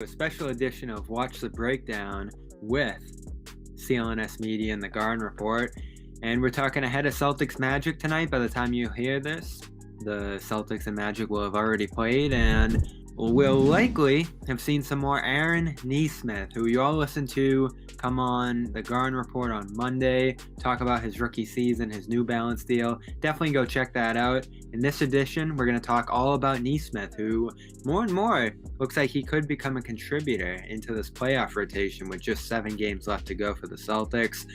A special edition of Watch the Breakdown with CLNS Media and the Garden Report. And we're talking ahead of Celtics Magic tonight. By the time you hear this, the Celtics and Magic will have already played, and we'll likely have seen some more Aaron Nesmith, who you all listened to come on the Garden Report on Monday, talk about his rookie season, his New Balance deal. Definitely go check that out. In this edition, we're going to talk all about Nesmith, who more and more looks like he could become a contributor into this playoff rotation with just 7 games left to go for the Celtics.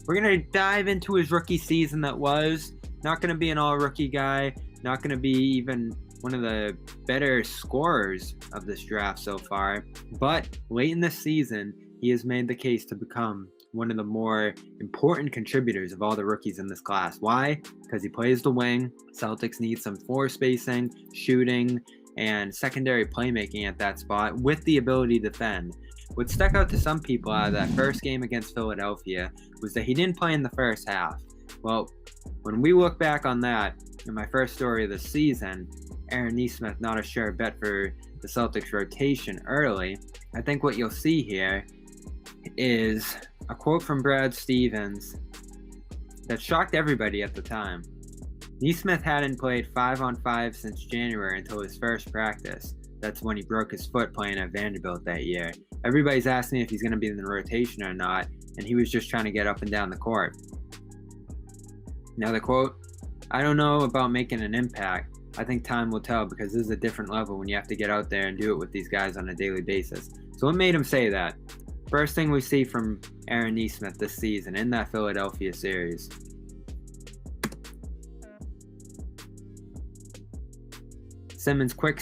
We're going to dive into his rookie season that was. Not going to be an all-rookie guy, not going to be even one of the better scorers of this draft so far. But late in this season, he has made the case to become one of the more important contributors of all the rookies in this class. Why? Because he plays the wing. Celtics need some floor spacing, shooting, and secondary playmaking at that spot with the ability to defend. What stuck out to some people out of that first game against Philadelphia was that he didn't play in the first half. Well, when we look back on that, in my first story of the season, Aaron Nesmith not a sure bet for the Celtics rotation early, I think what you'll see here is a quote from Brad Stevens that shocked everybody at the time. Nesmith hadn't played 5-on-5 since January until his first practice. That's when he broke his foot playing at Vanderbilt that year. Everybody's asking if he's going to be in the rotation or not, and he was just trying to get up and down the court. Now the quote, "I don't know about making an impact. I think time will tell because this is a different level when you have to get out there and do it with these guys on a daily basis." So what made him say that? First thing we see from Aaron Nesmith this season in that Philadelphia series. Simmons quick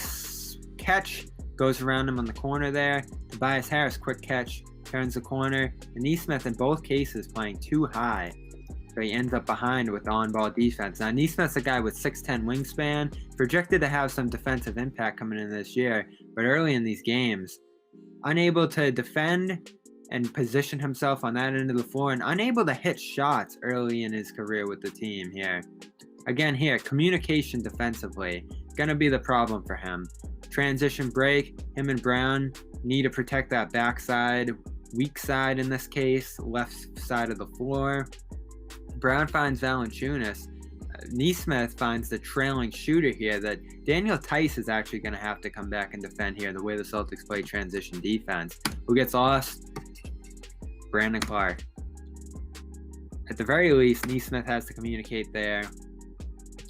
catch, goes around him on the corner there. Tobias Harris quick catch, turns the corner. And Nesmith in both cases playing too high. So he ends up behind with the on-ball defense. Now, Nesmith's a guy with 6'10 wingspan, projected to have some defensive impact coming in this year, but early in these games, unable to defend and position himself on that end of the floor, and unable to hit shots early in his career with the team here. Again here, communication defensively, gonna be the problem for him. Transition break, him and Brown need to protect that backside, weak side in this case, left side of the floor. Brown finds Valanciunas. Nesmith finds the trailing shooter here that Daniel Theis is actually going to have to come back and defend here the way the Celtics play transition defense. Who gets lost? Brandon Clark. At the very least, Nesmith has to communicate there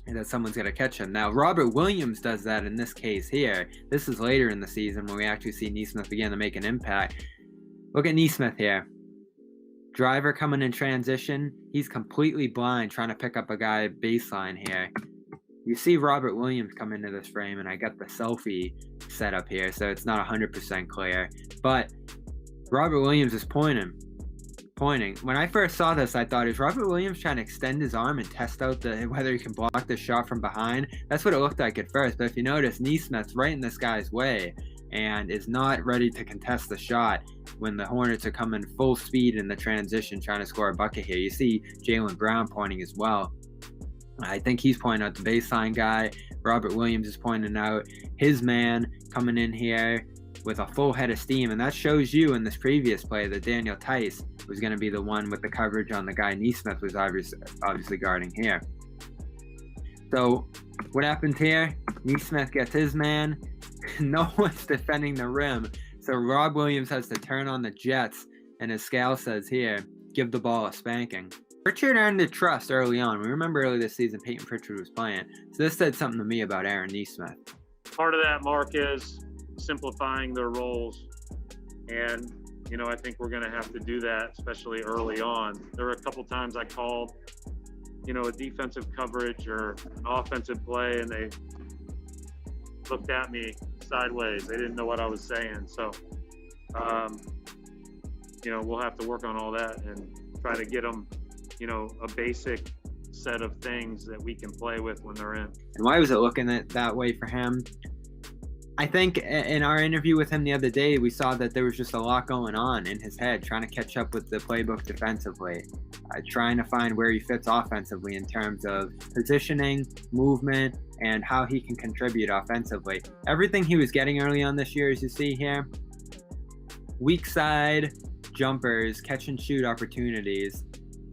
and that someone's going to catch him. Now, Robert Williams does that in this case here. This is later in the season when we actually see Nesmith begin to make an impact. Look at Nesmith here. Driver coming in transition. He's completely blind trying to pick up a guy baseline here. You see Robert Williams come into this frame, and I got the selfie set up here, so it's not 100% clear. But Robert Williams is pointing. When I first saw this, I thought, is Robert Williams trying to extend his arm and test out whether he can block the shot from behind? That's what it looked like at first. But if you notice, Nesmith's right in this guy's way and is not ready to contest the shot when the Hornets are coming full speed in the transition trying to score a bucket here. You see Jaylen Brown pointing as well. I think he's pointing out the baseline guy. Robert Williams is pointing out his man coming in here with a full head of steam, and that shows you in this previous play that Daniel Theis was going to be the one with the coverage on the guy Nesmith was obviously guarding here. So what happens here? Nesmith gets his man. No one's defending the rim. So Rob Williams has to turn on the Jets, and as Scal says here, give the ball a spanking. Pritchard earned the trust early on. We remember early this season Peyton Pritchard was playing. So this said something to me about Aaron Nesmith. Part of that, Mark, is simplifying their roles. And, I think we're going to have to do that, especially early on. There were a couple times I called, a defensive coverage or an offensive play, and they looked at me sideways. They didn't know what I was saying. So, we'll have to work on all that and try to get them, a basic set of things that we can play with when they're in. And why was it looking that way for him? I think in our interview with him the other day, we saw that there was just a lot going on in his head, trying to catch up with the playbook defensively, trying to find where he fits offensively in terms of positioning, movement, and how he can contribute offensively. Everything he was getting early on this year, as you see here, weak side jumpers, catch and shoot opportunities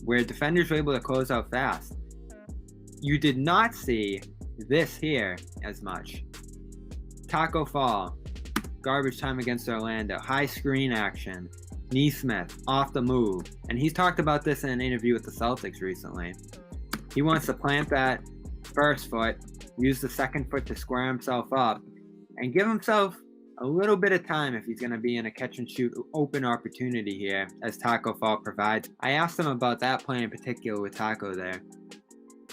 where defenders were able to close out fast. You did not see this here as much. Taco Fall, garbage time against Orlando, high screen action, Nesmith off the move. And he's talked about this in an interview with the Celtics recently. He wants to plant that first foot, use the second foot to square himself up, and give himself a little bit of time if he's going to be in a catch and shoot open opportunity here, as Taco Fall provides. I asked him about that play in particular with Taco there.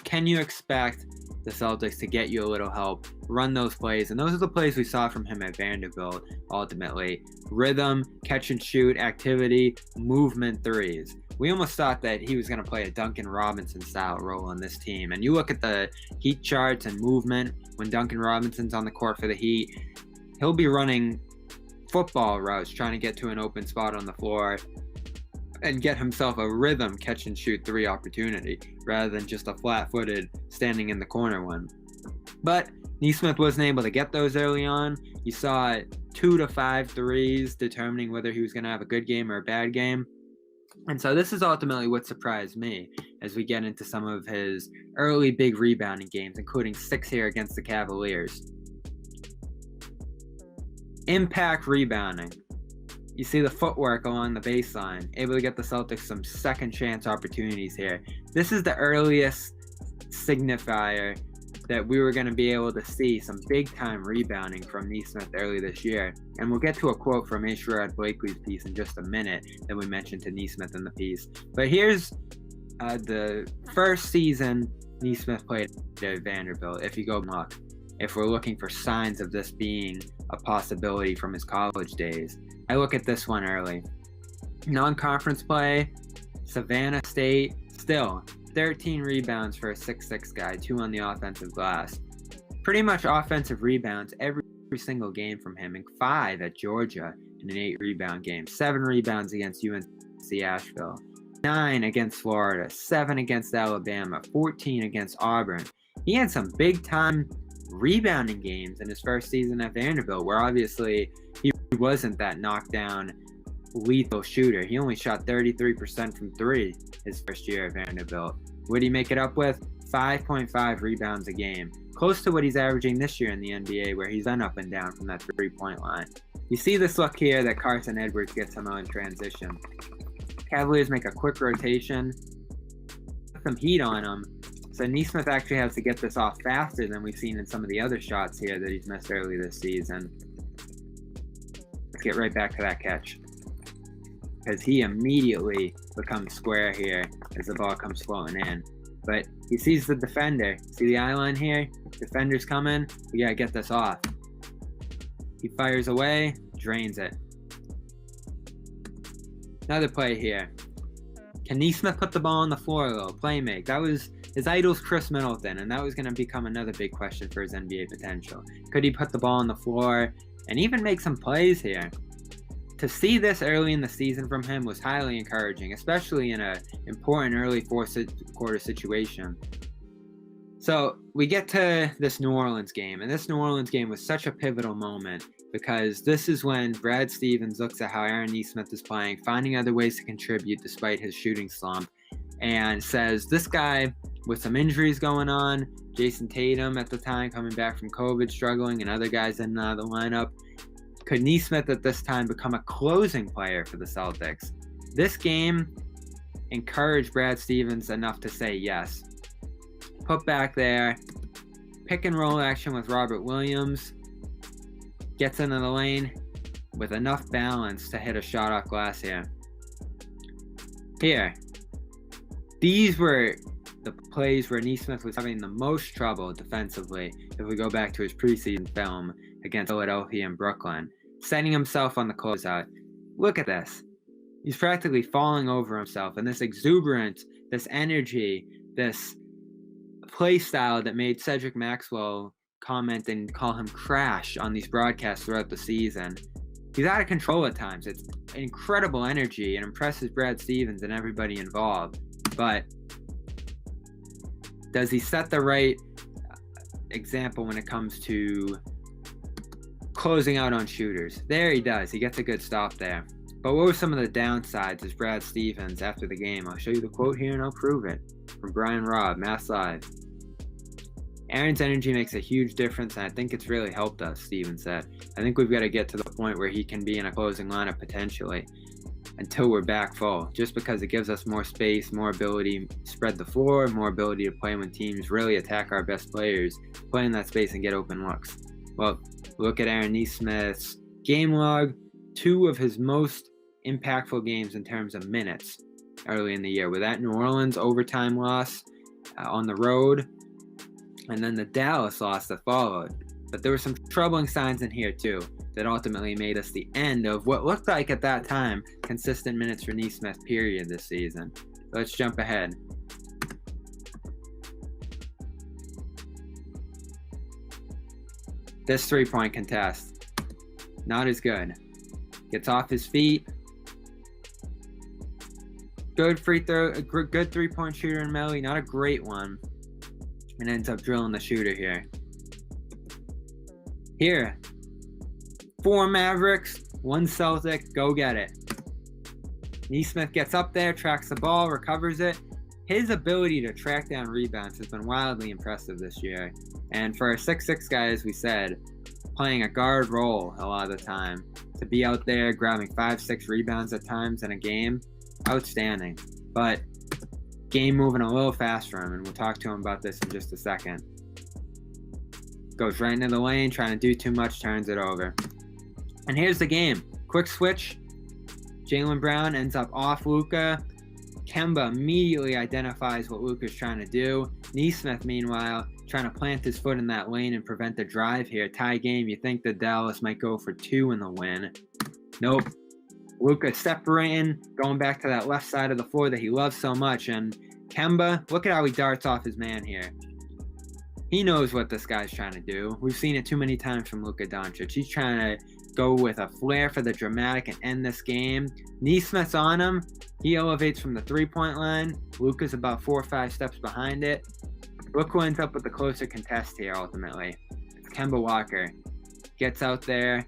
Can you expect the Celtics to get you a little help, run those plays? And those are the plays we saw from him at Vanderbilt ultimately. Rhythm, catch and shoot, activity, movement threes. We almost thought that he was going to play a Duncan Robinson style role on this team. And you look at the Heat charts and movement when Duncan Robinson's on the court for the Heat, he'll be running football routes trying to get to an open spot on the floor and get himself a rhythm catch and shoot three opportunity rather than just a flat-footed standing in the corner one. But Nesmith wasn't able to get those early on. You saw 2 to 5 threes determining whether he was going to have a good game or a bad game. And so this is ultimately what surprised me as we get into some of his early big rebounding games, including 6 here against the Cavaliers. Impact rebounding. You see the footwork along the baseline, able to get the Celtics some second chance opportunities here. This is the earliest signifier that we were going to be able to see some big time rebounding from Nesmith early this year. And we'll get to a quote from Sherrod Blakely's piece in just a minute that we mentioned to Nesmith in the piece. But here's the first season Nesmith played at Vanderbilt, if you go look, if we're looking for signs of this being a possibility from his college days. I look at this one early. Non-conference play, Savannah State, still 13 rebounds for a 6'6 guy, 2 on the offensive glass. Pretty much offensive rebounds every single game from him, and 5 at Georgia in an 8 rebound game, 7 rebounds against UNC Asheville, 9 against Florida, 7 against Alabama, 14 against Auburn. He had some big time rebounding games in his first season at Vanderbilt, where obviously he wasn't that knockdown lethal shooter. He only shot 33% from 3 his first year at Vanderbilt. What did he make it up with? 5.5 rebounds a game, close to what he's averaging this year in the NBA, where he's been up and down from that 3-point line. You see this look here that Carson Edwards gets him on transition. Cavaliers make a quick rotation, put some heat on him. So Nesmith actually has to get this off faster than we've seen in some of the other shots here that he's missed early this season. Let's get right back to that catch, because he immediately becomes square here as the ball comes floating in. But he sees the defender. See the eye line here? Defender's coming. We gotta get this off. He fires away, drains it. Another play here. Can Nesmith put the ball on the floor though? Play make. That was his idol's Chris Middleton, and that was going to become another big question for his NBA potential. Could he put the ball on the floor and even make some plays here? To see this early in the season from him was highly encouraging, especially in an important early fourth quarter situation. So we get to this New Orleans game, and this New Orleans game was such a pivotal moment because this is when Brad Stevens looks at how Aaron Nesmith is playing, finding other ways to contribute despite his shooting slump, and says this guy with some injuries going on, Jason Tatum at the time coming back from COVID struggling, and other guys in the lineup, could Nesmith at this time become a closing player for the Celtics? This game encouraged Brad Stevens enough to say yes. Put back there, pick and roll action with Robert Williams, gets into the lane with enough balance to hit a shot off glass here. These were the plays where Nesmith was having the most trouble defensively if we go back to his preseason film against Philadelphia and Brooklyn, setting himself on the closeout. Look at this. He's practically falling over himself, and this exuberance, this energy, this play style that made Cedric Maxwell comment and call him Crash on these broadcasts throughout the season. He's out of control at times. It's incredible energy and impresses Brad Stevens and everybody involved. But does he set the right example when it comes to closing out on shooters? There he does. He gets a good stop there. But what were some of the downsides as Brad Stevens after the game? I'll show you the quote here and I'll prove it. From Brian Robb, Mass Live. Aaron's energy makes a huge difference, and I think it's really helped us, Stevens said. I think we've got to get to the point where he can be in a closing lineup potentially until we're back full, just because it gives us more space, more ability to spread the floor, more ability to play when teams really attack our best players, play in that space and get open looks. Well, look at Aaron Nesmith's game log, 2 of his most impactful games in terms of minutes early in the year, with that New Orleans overtime loss on the road, and then the Dallas loss that followed. But there were some troubling signs in here too that ultimately made us the end of what looked like at that time consistent minutes for Nesmith period this season. Let's jump ahead. This 3-point contest, not as good. Gets off his feet. Good free throw, a good 3-point shooter in Melly, not a great one. And ends up drilling the shooter here. Here, 4 Mavericks, 1 Celtic, go get it. Nesmith gets up there, tracks the ball, recovers it. His ability to track down rebounds has been wildly impressive this year. And for a 6'6" guy, as we said, playing a guard role a lot of the time, to be out there grabbing 5-6 rebounds at times in a game, outstanding. But game moving a little fast for him, and we'll talk to him about this in just a second. Goes right into the lane, trying to do too much, turns it over. And here's the game. Quick switch. Jaylen Brown ends up off Luka. Kemba immediately identifies what Luka's trying to do. Nesmith, meanwhile, trying to plant his foot in that lane and prevent the drive here. Tie game. You think that Dallas might go for 2 in the win. Nope. Luka separating, going back to that left side of the floor that he loves so much. And Kemba, look at how he darts off his man here. He knows what this guy's trying to do. We've seen it too many times from Luka Doncic. He's trying to go with a flair for the dramatic and end this game. Nesmith's on him. He elevates from the 3-point line. Luka's about 4 or 5 steps behind it. Look who ends up with the closer contest here ultimately. It's Kemba Walker. Gets out there,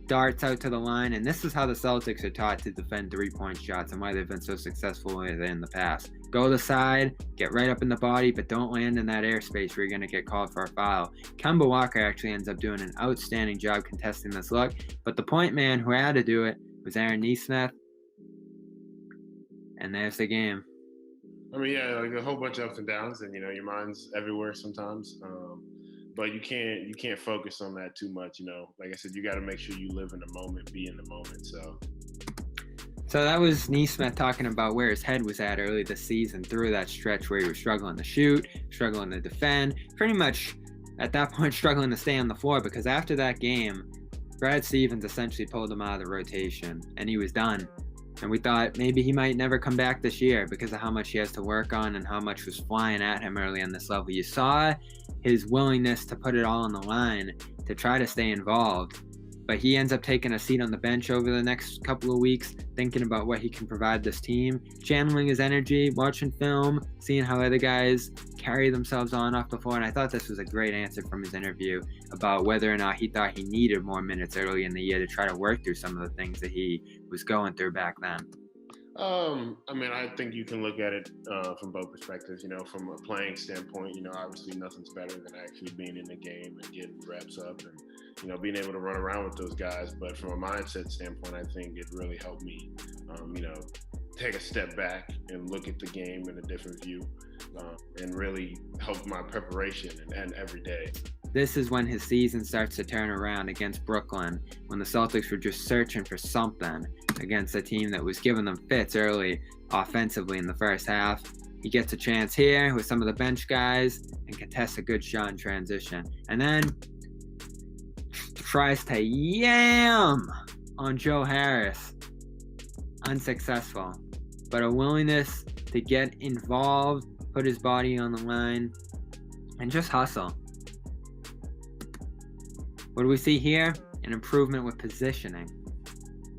darts out to the line, and this is how the Celtics are taught to defend 3-point shots and why they've been so successful with it in the past. Go to the side, get right up in the body, but don't land in that airspace where you're going to get called for a foul. Kemba Walker actually ends up doing an outstanding job contesting this look, but the point man who had to do it was Aaron Nesmith. And there's the game. I mean, yeah, like a whole bunch of ups and downs, and your mind's everywhere sometimes. But you can't focus on that too much. Like I said, you got to make sure you live in the moment, be in the moment. So that was Nesmith talking about where his head was at early this season through that stretch where he was struggling to shoot, struggling to defend, pretty much at that point struggling to stay on the floor, because after that game, Brad Stevens essentially pulled him out of the rotation and he was done. And we thought maybe he might never come back this year because of how much he has to work on and how much was flying at him early on this level. You saw his willingness to put it all on the line to try to stay involved. But he ends up taking a seat on the bench over the next couple of weeks, thinking about what he can provide this team, channeling his energy, watching film, seeing how other guys carry themselves on off the floor. And I thought this was a great answer from his interview about whether or not he thought he needed more minutes early in the year to try to work through some of the things that he was going through back then. I mean, I think you can look at it from both perspectives. From a playing standpoint, obviously nothing's better than actually being in the game and getting reps up and, being able to run around with those guys. But from a mindset standpoint, I think it really helped me, take a step back and look at the game in a different view and really help my preparation and every day. This is when his season starts to turn around against Brooklyn, when the Celtics were just searching for something against a team that was giving them fits early offensively in the first half. He gets a chance here with some of the bench guys and contests a good shot in transition. And then tries to yam on Joe Harris. Unsuccessful. But a willingness to get involved, put his body on the line, and just hustle. What do we see here? An improvement with positioning.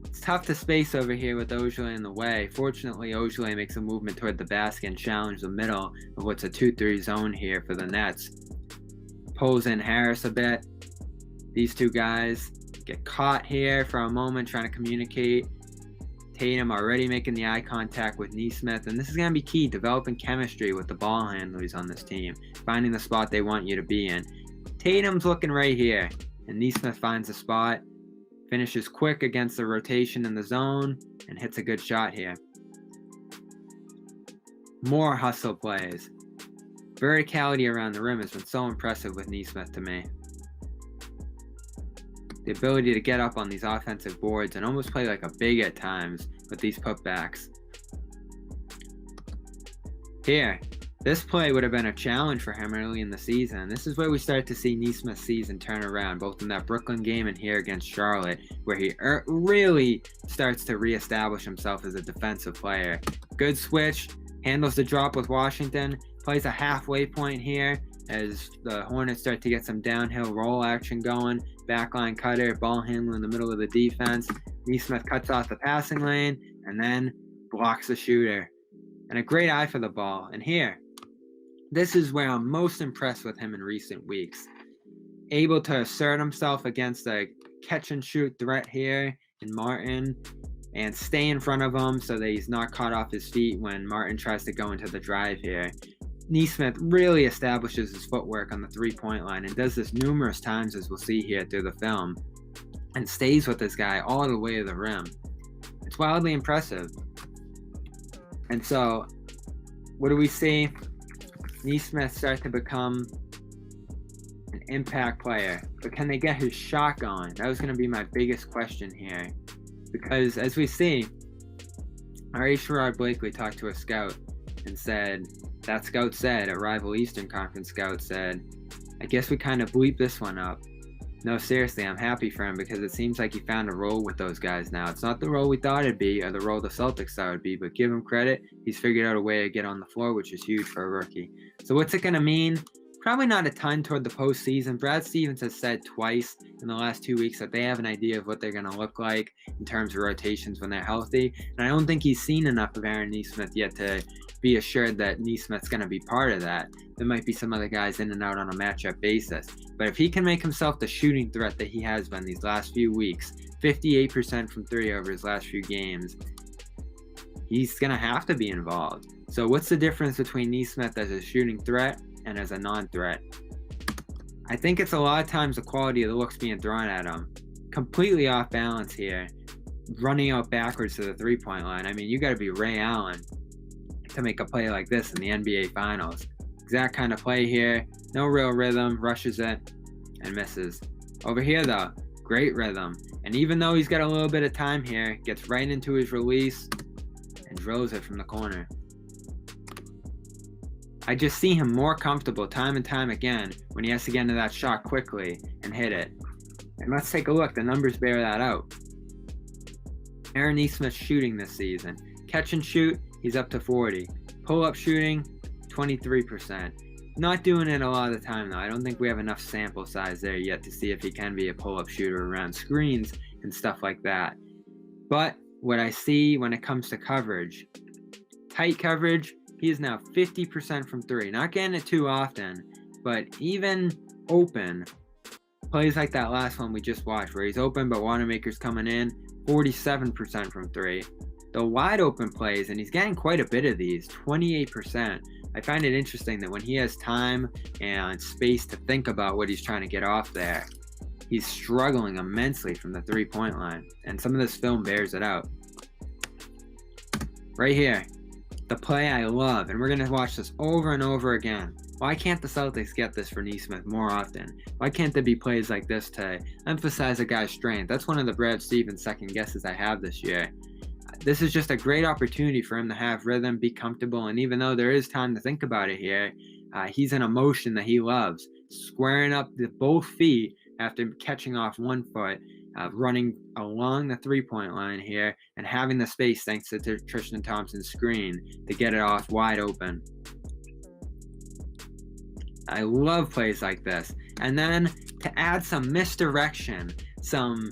It's tough to space over here with Ojeleye in the way. Fortunately, Ojeleye makes a movement toward the basket and challenges the middle of what's a 2-3 zone here for the Nets. Pulls in Harris a bit. These two guys get caught here for a moment trying to communicate. Tatum already making the eye contact with Nesmith, and this is going to be key, developing chemistry with the ball handlers on this team, finding the spot they want you to be in. Tatum's looking right here, and Nesmith finds a spot, finishes quick against the rotation in the zone, and hits a good shot here. More hustle plays. Verticality around the rim has been so impressive with Nesmith to me. The ability to get up on these offensive boards and almost play like a big at times with these putbacks. Here, this play would have been a challenge for him early in the season. This is where we start to see Nesmith's season turn around, both in that Brooklyn game and here against Charlotte, where he really starts to reestablish himself as a defensive player. Good switch, handles the drop with Washington, plays a halfway point here as the Hornets start to get some downhill roll action going. Backline cutter, ball handler in the middle of the defense. Nesmith cuts off the passing lane and then blocks the shooter. And a great eye for the ball. And here, this is where I'm most impressed with him in recent weeks. Able to assert himself against a catch and shoot threat here in Martin and stay in front of him so that he's not caught off his feet when Martin tries to go into the drive here. Nesmith really establishes his footwork on the three-point line and does this numerous times, as we'll see here through the film, and stays with this guy all the way to the rim. It's wildly impressive. And so, what do we see? Nesmith starts to become an impact player, but can they get his shot going? That was going to be my biggest question here, because as we see, R.A. Sherrod Blakely talked to a scout and said, that scout said, a rival Eastern Conference scout said, I guess we kind of bleeped this one up. No, seriously, I'm happy for him because it seems like he found a role with those guys now. It's not the role we thought it'd be or the role the Celtics thought it'd be, but give him credit. He's figured out a way to get on the floor, which is huge for a rookie. So what's it going to mean? Probably not a ton toward the postseason. Brad Stevens has said twice in the last 2 weeks that they have an idea of what they're going to look like in terms of rotations when they're healthy. And I don't think he's seen enough of Aaron Nesmith yet to be assured that Nesmith's going to be part of that. There might be some other guys in and out on a matchup basis. But if he can make himself the shooting threat that he has been these last few weeks, 58% from three over his last few games, he's going to have to be involved. So what's the difference between Nesmith as a shooting threat and as a non-threat? I think it's a lot of times the quality of the looks being thrown at him. Completely off balance here, running out backwards to the three-point line. I mean, you got to be Ray Allen to make a play like this in the NBA Finals. Exact kind of play here. No real rhythm, rushes it, and misses. Over here, though, great rhythm. And even though he's got a little bit of time here, gets right into his release and drills it from the corner. I just see him more comfortable time and time again when he has to get into that shot quickly and hit it. And let's take a look. The numbers bear that out. Aaron Nesmith's shooting this season. Catch and shoot, he's up to 40. Pull-up shooting, 23%. Not doing it a lot of the time, though. I don't think we have enough sample size there yet to see if he can be a pull-up shooter around screens and stuff like that. But what I see when it comes to coverage, tight coverage, he is now 50% from three. Not getting it too often, but even open, plays like that last one we just watched where he's open but Wanamaker's coming in, 47% from three. The wide open plays, and he's getting quite a bit of these, 28%. I find it interesting that when he has time and space to think about what he's trying to get off there, he's struggling immensely from the three-point line. And some of this film bears it out. Right here, the play I love, and we're going to watch this over and over again. Why can't the Celtics get this for Nesmith more often? Why can't there be plays like this to emphasize a guy's strength? That's one of the Brad Stevens second guesses I have this year. This is just a great opportunity for him to have rhythm, be comfortable, and even though there is time to think about it here, he's in a motion that he loves. Squaring up the both feet after catching off one foot, running along the three-point line here, and having the space thanks to Tristan Thompson's screen to get it off wide open. I love plays like this. And then to add some misdirection, some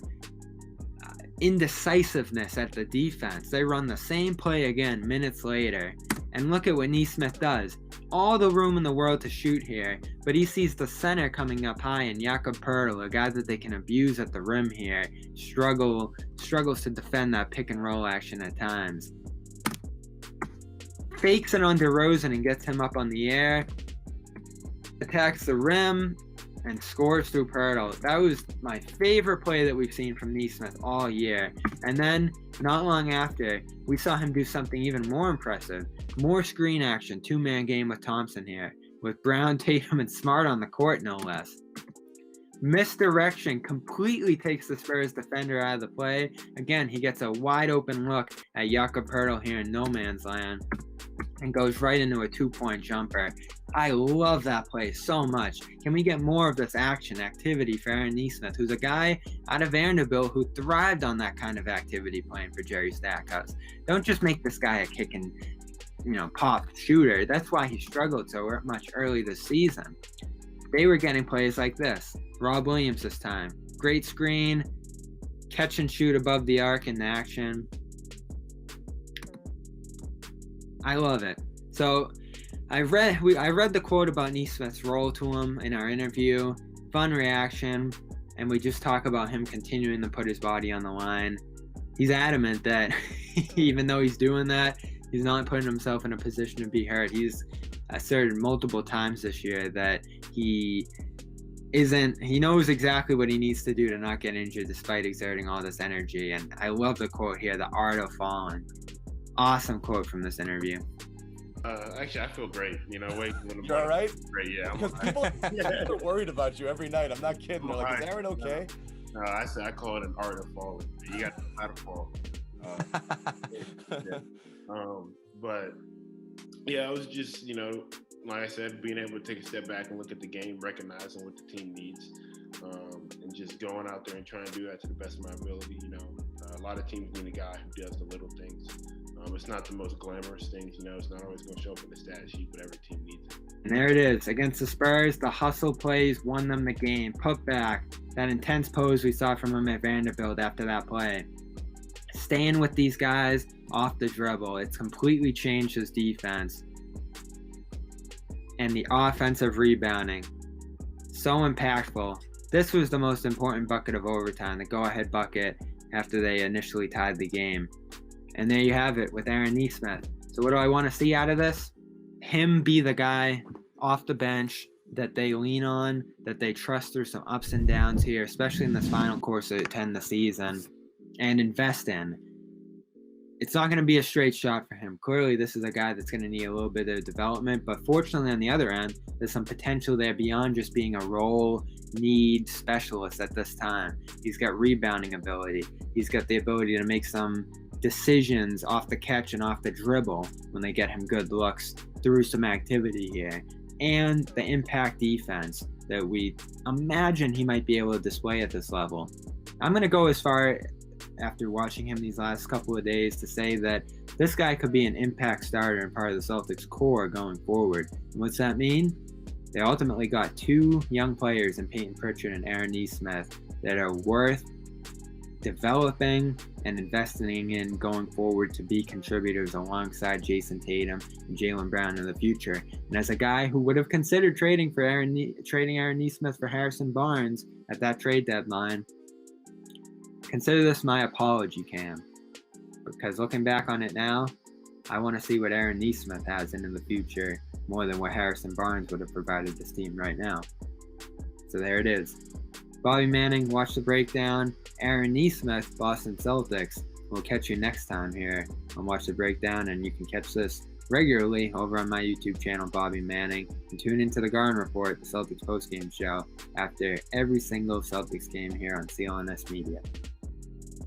indecisiveness at the defense, they run the same play again minutes later, And look at what Nesmith does. All the room in the world to shoot here, but he sees the center coming up high, and Jakob Poeltl, a guy that they can abuse at the rim here, struggles to defend that pick and roll action at times. Fakes it on DeRozan and gets him up on the air. Attacks the rim and scores through Poeltl. That was my favorite play that we've seen from Nesmith all year. And then, not long after, we saw him do something even more impressive. More screen action, two-man game with Thompson here, with Brown, Tatum, and Smart on the court, no less. Misdirection completely takes the Spurs defender out of the play. Again, he gets a wide-open look at Jakob Poeltl here in no man's land and goes right into a two-point jumper. I love that play so much. Can we get more of this activity for Aaron Nesmith, who's a guy out of Vanderbilt who thrived on that kind of activity playing for Jerry Stackhouse? Don't just make this guy a kick and, pop shooter. That's why he struggled so much early this season. They were getting plays like this. Rob Williams this time. Great screen, catch and shoot above the arc in action. I love it. So I read the quote about Nesmith's role to him in our interview. Fun reaction, and we just talk about him continuing to put his body on the line. He's adamant that even though he's doing that, he's not putting himself in a position to be hurt. He's asserted multiple times this year that he knows exactly what he needs to do to not get injured despite exerting all this energy. And I love the quote here, the art of falling. Awesome quote from this interview. Actually, I feel great. You're all right? Great, yeah. Because people are worried about you every night. I'm not kidding. They're like, is Aaron okay? No, I call it an art of falling. You got to know how to fall. Yeah. But yeah, it was just, like I said, being able to take a step back and look at the game, recognizing what the team needs, and just going out there and trying to do that to the best of my ability. A lot of teams need a guy who does the little things. It's not the most glamorous things, it's not always going to show up in the stat sheet, but every team needs it. And there it is. Against the Spurs, the hustle plays won them the game. Put back, that intense pose we saw from him at Vanderbilt after that play. Staying with these guys off the dribble. It's completely changed his defense. And the offensive rebounding. So impactful. This was the most important bucket of overtime, the go-ahead bucket after they initially tied the game. And there you have it with Aaron Nesmith. So what do I want to see out of this? Him be the guy off the bench that they lean on, that they trust through some ups and downs here, especially in this final course of 10 the season, and invest in. It's not going to be a straight shot for him. Clearly, this is a guy that's going to need a little bit of development, but fortunately on the other end, there's some potential there beyond just being a role need specialist at this time. He's got rebounding ability. He's got the ability to make some decisions off the catch and off the dribble when they get him good looks through some activity here, and the impact defense that we imagine he might be able to display at this level. I'm going to go as far, after watching him these last couple of days, to say that this guy could be an impact starter and part of the Celtics core going forward. And what's that mean? They ultimately got two young players in Peyton Pritchard and Aaron Nesmith that are worth developing and investing in going forward to be contributors alongside Jason Tatum and Jaylen Brown in the future. And as a guy who would have considered trading Aaron Nesmith for Harrison Barnes at that trade deadline, consider this my apology, Cam. Because looking back on it now, I want to see what Aaron Nesmith has in the future more than what Harrison Barnes would have provided this team right now. So there it is. Bobby Manning, watch the breakdown. Aaron Nesmith, Boston Celtics. We'll catch you next time here on Watch the Breakdown, and you can catch this regularly over on my YouTube channel, Bobby Manning, and tune into the Garden Report, the Celtics postgame show, after every single Celtics game here on CLNS Media.